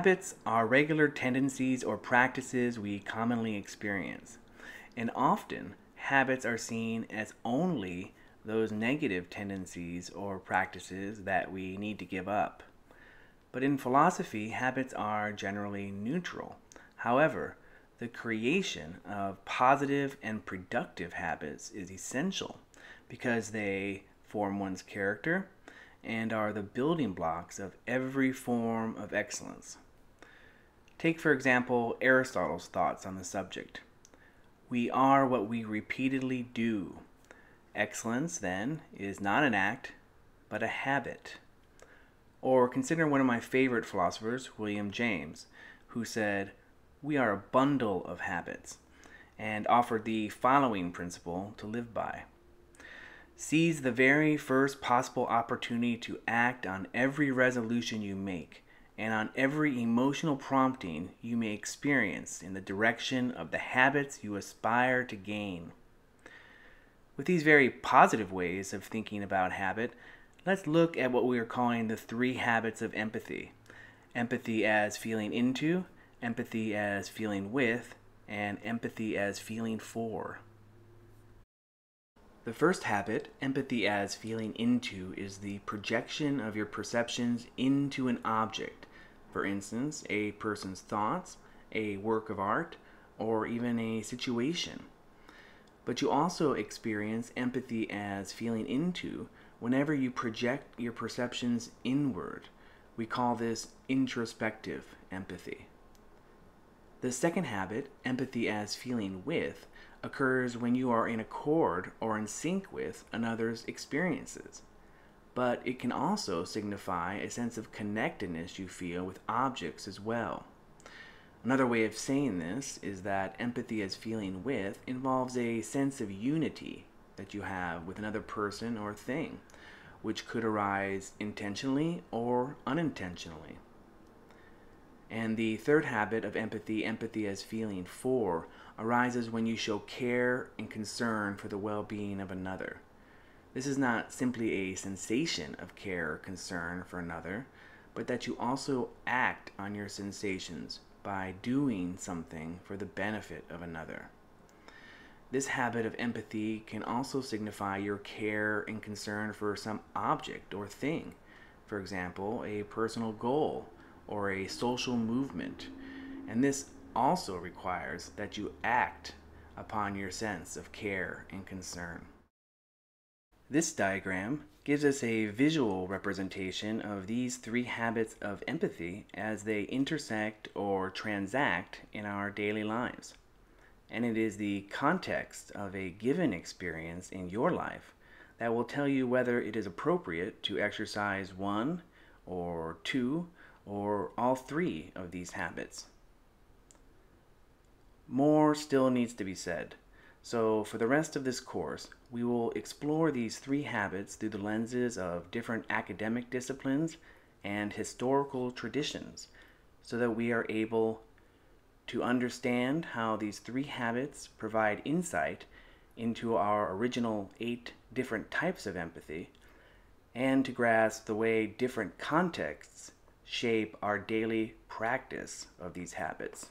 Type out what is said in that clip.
Habits are regular tendencies or practices we commonly experience, and often habits are seen as only those negative tendencies or practices that we need to give up. But in philosophy, habits are generally neutral. However, the creation of positive and productive habits is essential because they form one's character and are the building blocks of every form of excellence. Take, for example, Aristotle's thoughts on the subject. We are what we repeatedly do. Excellence, then, is not an act, but a habit. Or consider one of my favorite philosophers, William James, who said, "We are a bundle of habits," and offered the following principle to live by. Seize the very first possible opportunity to act on every resolution you make and on every emotional prompting you may experience in the direction of the habits you aspire to gain. With these very positive ways of thinking about habit, let's look at what we are calling the three habits of empathy. Empathy as feeling into, empathy as feeling with, and empathy as feeling for. The first habit, empathy as feeling into, is the projection of your perceptions into an object. For instance, a person's thoughts, a work of art, or even a situation. But you also experience empathy as feeling into whenever you project your perceptions inward. We call this introspective empathy. The second habit, empathy as feeling with, occurs when you are in accord or in sync with another's experiences. But it can also signify a sense of connectedness you feel with objects as well. Another way of saying this is that empathy as feeling with involves a sense of unity that you have with another person or thing, which could arise intentionally or unintentionally. And the third habit of empathy, empathy as feeling for, arises when you show care and concern for the well-being of another. This is not simply a sensation of care or concern for another, but that you also act on your sensations by doing something for the benefit of another. This habit of empathy can also signify your care and concern for some object or thing, for example, a personal goal or a social movement, and this also requires that you act upon your sense of care and concern. This diagram gives us a visual representation of these three habits of empathy as they intersect or transact in our daily lives. And it is the context of a given experience in your life that will tell you whether it is appropriate to exercise one or two or all three of these habits. More still needs to be said. So for the rest of this course, we will explore these three habits through the lenses of different academic disciplines and historical traditions so that we are able to understand how these three habits provide insight into our original 8 different types of empathy and to grasp the way different contexts shape our daily practice of these habits.